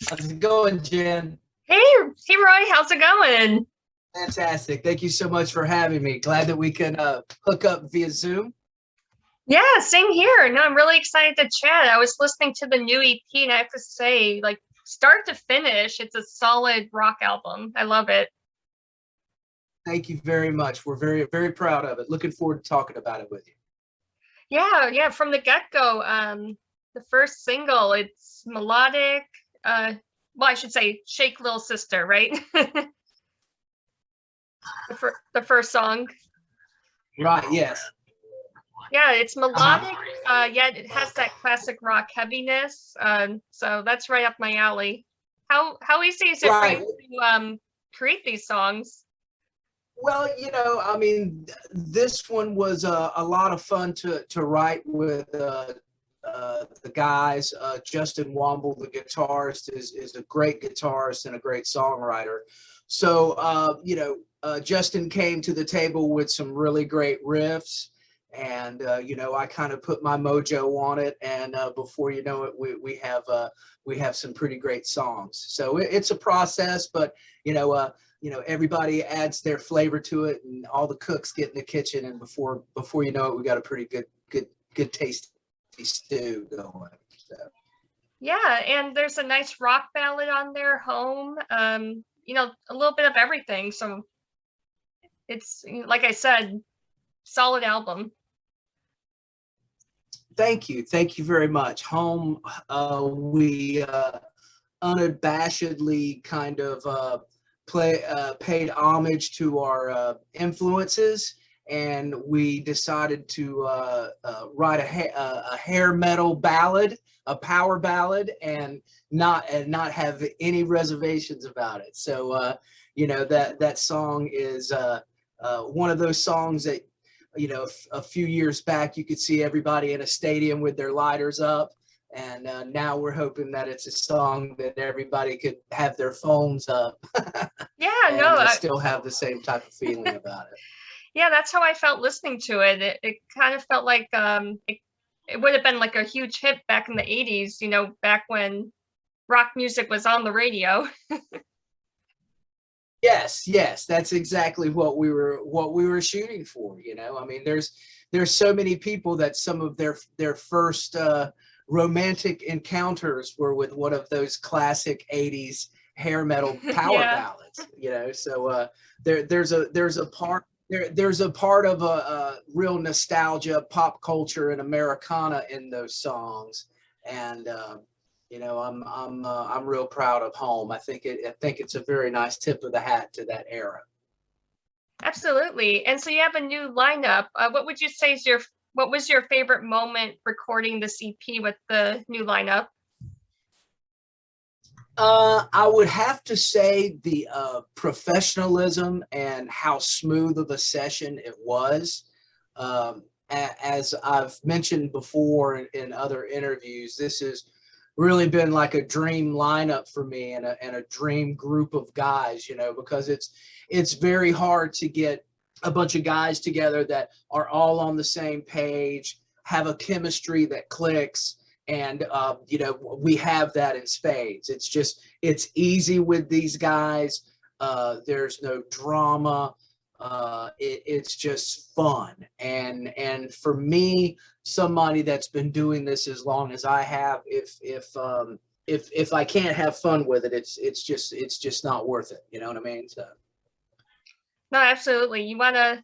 How's it going, Jen? Hey, hey Roy, how's it going? Fantastic. Thank you so much for having me. Glad that we can hook up via Zoom. Yeah, same here. No, I'm really excited to chat. I was listening to the new EP and I have to say, like, start to finish, it's a solid rock album. I love it. Thank you very much. We're very, very proud of it. Looking forward to talking about it with you. Yeah, from the get-go, the first single, it's melodic, uh, well, I should say Shake Little Sister, right? The first song. Right, yes. Yeah, it's Uh-huh. melodic, yet it has that classic rock heaviness. So that's right up my alley. How easy is it for Right. you to create these songs? Well, I mean, this one was a lot of fun to write with the guys. Justin Womble, the guitarist, is a great guitarist and a great songwriter. So, Justin came to the table with some really great riffs. And I kind of put my mojo on it, and before you know it, we have some pretty great songs. So it's a process, but everybody adds their flavor to it, and all the cooks get in the kitchen, and before you know it, we got a pretty good tasty stew going. So. Yeah, and there's a nice rock ballad on there, Home. A little bit of everything. So it's like I said, solid album. Thank you very much. Home, we unabashedly kind of paid homage to our influences, and we decided to write a hair metal ballad, a power ballad, and not have any reservations about it. So that song is one of those songs that a few years back you could see everybody in a stadium with their lighters up, and now we're hoping that it's a song that everybody could have their phones up Yeah, no, and still have the same type of feeling about it. yeah, that's how I felt listening to it. It kind of felt like it would have been like a huge hit back in the 80s, back when rock music was on the radio. Yes, that's exactly what we were shooting for. I mean, there's so many people that some of their first romantic encounters were with one of those classic 80s hair metal power Yeah, ballads. So there's a part of a real nostalgia, pop culture, and Americana in those songs, and I'm real proud of Home. I think it's a very nice tip of the hat to that era. absolutely. And so you have a new lineup. What would you say is what was your favorite moment recording this EP with the new lineup? I would have to say the professionalism and how smooth of a session it was. As I've mentioned before in other interviews, this has really been like a dream lineup for me, and a dream group of guys, because it's very hard to get a bunch of guys together that are all on the same page, have a chemistry that clicks, and we have that in spades. It's easy with these guys. There's no drama. It's just fun, and for me, somebody that's been doing this as long as I have, if I can't have fun with it, it's just not worth it. You know what I mean? So. No, absolutely. You want to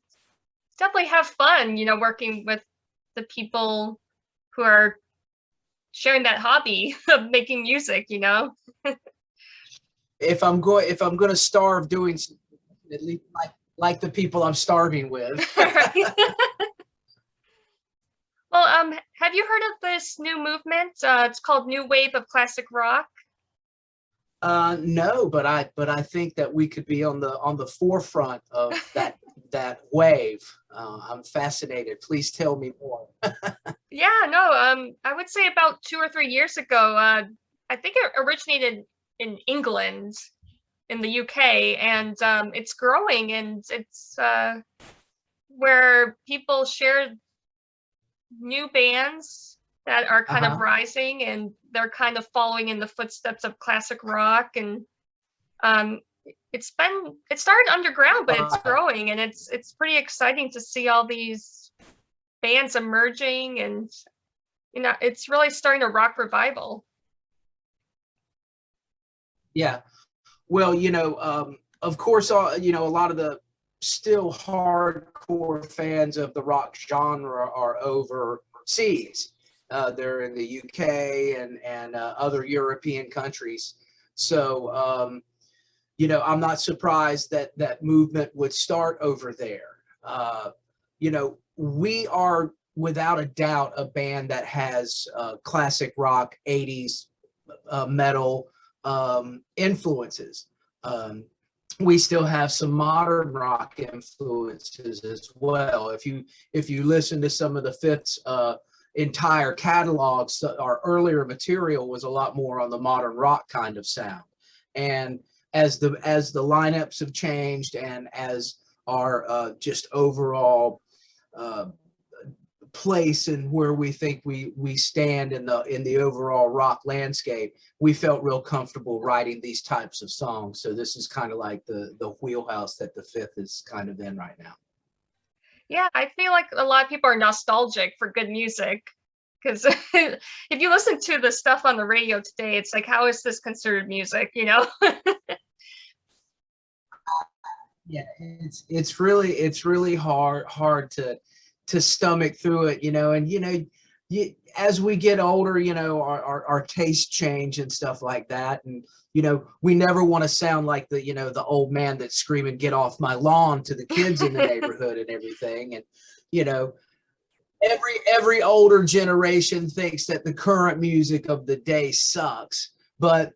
definitely have fun, working with the people who are sharing that hobby of making music. If I'm going to starve doing, at least like the people I'm starving with. Well, have you heard of this new movement? It's called New Wave of Classic Rock. No, but I think that we could be on the forefront of that wave. I'm fascinated. Please tell me more. Yeah, no, I would say about 2 or 3 years ago. I think it originated in England, in the UK, and it's growing, and it's where people share new bands that are kind of Uh-huh. rising, and they're kind of following in the footsteps of classic rock. And um, it started underground, but it's Right. growing, and it's pretty exciting to see all these bands emerging, and it's really starting a rock revival. Yeah. Well, of course, a lot of the still hardcore fans of the rock genre are overseas. They're in the UK and other European countries. So, I'm not surprised that that movement would start over there. We are without a doubt a band that has classic rock, 80s metal influences. Um, we still have some modern rock influences as well. If you listen to some of the Fifth's entire catalogs, our earlier material was a lot more on the modern rock kind of sound. And as the lineups have changed, and as our just overall uh, place and where we think we stand in the overall rock landscape, we felt real comfortable writing these types of songs. So this is kind of like the wheelhouse that the Fifth is kind of in right now. Yeah, I feel like a lot of people are nostalgic for good music, because if you listen to the stuff on the radio today, it's like, how is this considered music? Yeah, it's really hard to stomach through it, and as we get older, our tastes change and stuff like that. And we never want to sound like the old man that's screaming, "Get off my lawn," to the kids in the neighborhood and everything. And you know every older generation thinks that the current music of the day sucks, but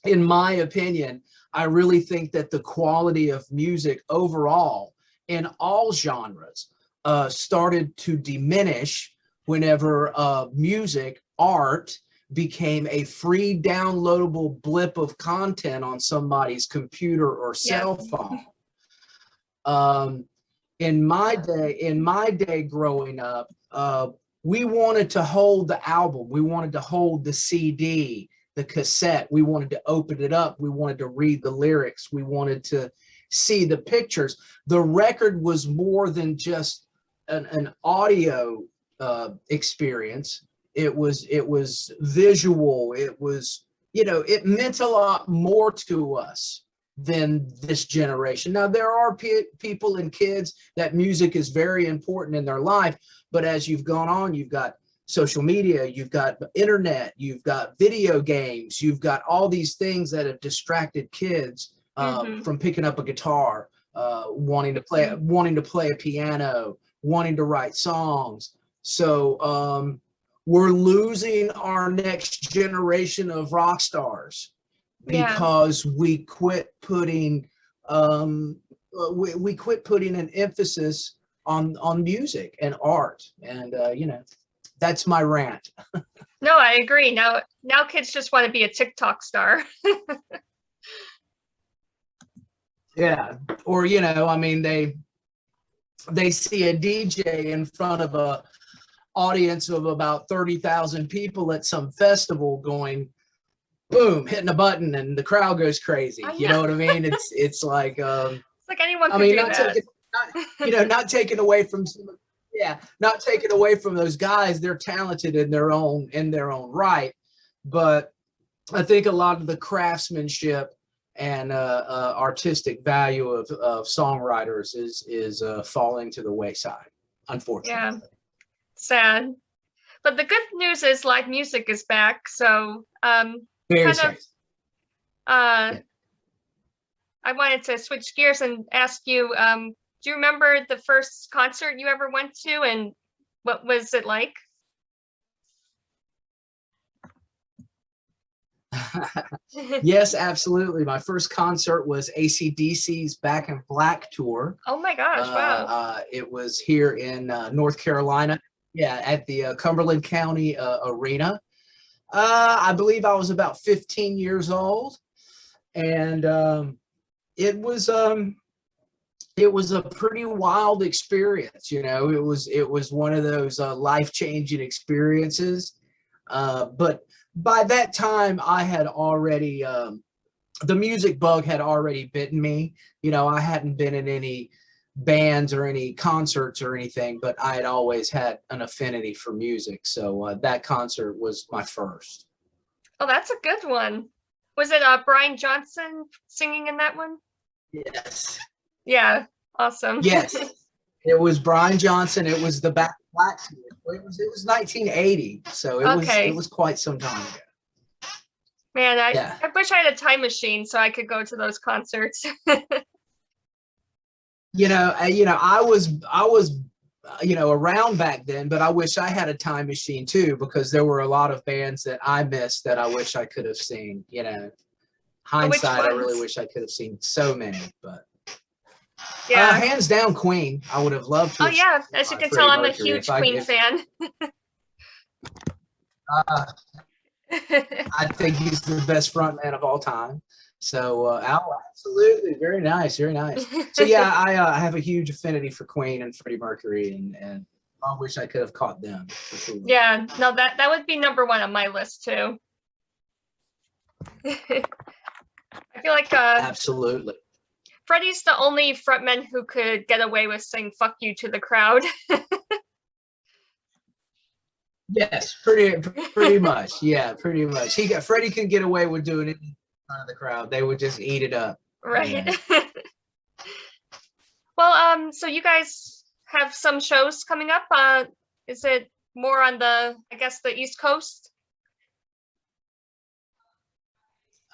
in my opinion, I really think that the quality of music overall in all genres started to diminish whenever music, art, became a free downloadable blip of content on somebody's computer or Yeah. cell phone. Um, in my day growing up, we wanted to hold the album, we wanted to hold the CD, the cassette, we wanted to open it up, we wanted to read the lyrics, we wanted to see the pictures. The record was more than just an audio experience. It was visual. It meant a lot more to us than this generation. Now, there are people and kids that music is very important in their life, but as you've gone on, you've got social media, you've got internet, you've got video games, you've got all these things that have distracted kids from picking up a guitar, wanting to play a piano, wanting to write songs. So we're losing our next generation of rock stars Yeah. because we quit putting we quit putting an emphasis on music and art. And that's my rant. No, I agree. Now kids just want to be a TikTok star. Yeah. Or I mean, they see a DJ in front of a audience of about 30,000 people at some festival going boom, hitting a button, and the crowd goes crazy. Oh, You yeah. know what I mean? It's like It's like anyone I could mean, do that. not taking away from not taking away from those guys. They're talented in their own right, but I think a lot of the craftsmanship and artistic value of songwriters is falling to the wayside, Yeah, unfortunately. sad. But the good news is live music is back. So Very kind of sad. uh Yeah. I wanted to switch gears and ask you, do you remember the first concert you ever went to, and what was it like? Yes, absolutely. My first concert was AC/DC's Back in Black tour. Oh my gosh, wow. It was here in North Carolina, yeah, at the Cumberland County Arena. I believe I was about 15 years old, and it was it was a pretty wild experience. You know, it was one of those life-changing experiences. But by that time, I had already the music bug had already bitten me. You know, I hadn't been in any bands or any concerts or anything, but I had always had an affinity for music. So that concert was my first. Oh, that's a good one. Was it Brian Johnson singing in that one? Yes. Yeah, awesome. Yes. It was Brian Johnson. It was the Back to Black tour. It was 1980, so it was quite some time ago. Man, Yeah. I wish I had a time machine so I could go to those concerts. I was around back then, but I wish I had a time machine too, because there were a lot of bands that I missed that I wish I could have seen. You know, hindsight, I really wish I could have seen so many, but yeah, hands down, Queen. I would have loved to. Oh yeah, as you can tell, I'm a huge Queen fan. I think he's the best frontman of all time. So, absolutely, very nice, very nice. So yeah, I have a huge affinity for Queen and Freddie Mercury, and I wish I could have caught them for sure. Yeah, no, that would be number one on my list too. I feel like absolutely. Freddie's the only frontman who could get away with saying "fuck you" to the crowd. Yes, pretty much. Yeah, pretty much. Freddie can get away with doing it in front of the crowd. They would just eat it up. Right. Yeah. Well, so you guys have some shows coming up. Is it more on the East Coast?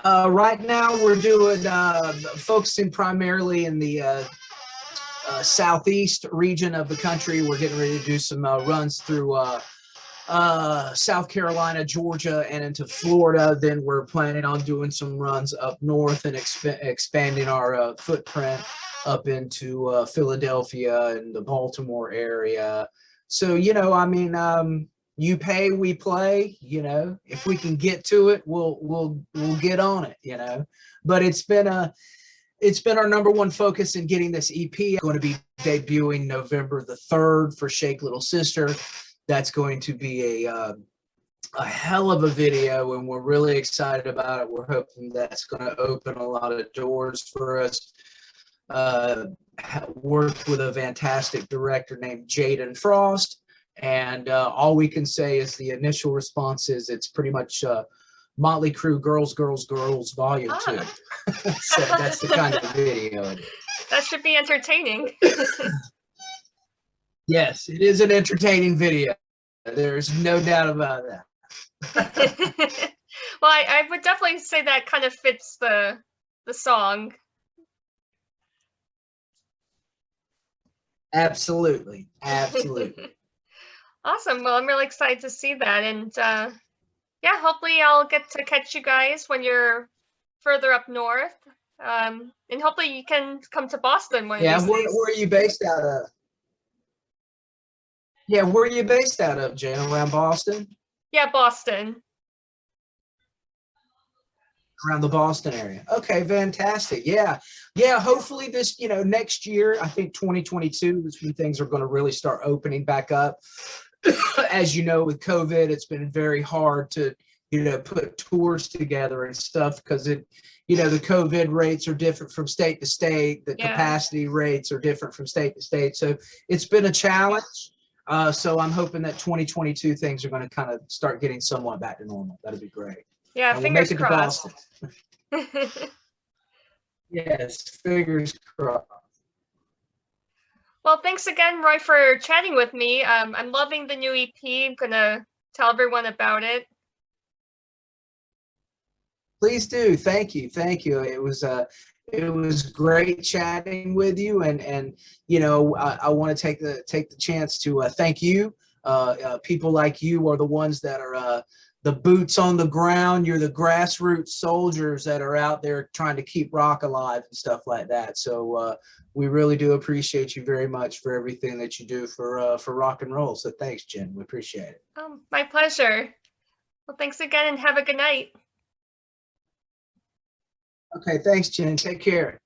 Right now we're doing focusing primarily in the southeast region of the country. We're getting ready to do some runs through South Carolina, Georgia, and into Florida. Then we're planning on doing some runs up north and expanding our footprint up into Philadelphia and the Baltimore area. So, you pay, we play. If we can get to it, we'll get on it. But it's been our number one focus in getting this EP. Going to be debuting November the 3rd for Shake Little Sister. That's going to be a hell of a video, and we're really excited about it. We're hoping that's going to open a lot of doors for us. Worked with a fantastic director named Jaden Frost, and all we can say is the initial response is it's pretty much Motley Crue Girls, Girls, Girls Volume 2. So that's the kind of video it is. That should be entertaining. Yes, it is an entertaining video. There's no doubt about that. Well, I would definitely say that kind of fits the song. Absolutely. Awesome. Well, I'm really excited to see that. And yeah, hopefully I'll get to catch you guys when you're further up north. And hopefully you can come to Boston one of these days. Where are you based out of? Yeah, where are you based out of, Jen? Around Boston? Yeah, Boston. Around the Boston area. Okay, fantastic. Yeah. Hopefully this, next year, I think 2022 is when things are going to really start opening back up. As you know, with COVID, it's been very hard to, put tours together and stuff because the COVID rates are different from state to state. The capacity rates are different from state to state. So it's been a challenge. So I'm hoping that 2022 things are going to kind of start getting somewhat back to normal. That'd be great. Yeah, and fingers crossed. Yes, fingers crossed. Well, thanks again, Roy, for chatting with me. I'm loving the new EP. I'm going to tell everyone about it. Please do. Thank you. It was great chatting with you, and I want to take the chance to thank you. People like you are the ones that are the boots on the ground. You're the grassroots soldiers that are out there trying to keep rock alive and stuff like that. So we really do appreciate you very much for everything that you do for rock and roll. So thanks, Jen. We appreciate it. My pleasure. Well, thanks again, and have a good night. Okay, thanks, Jen. Take care.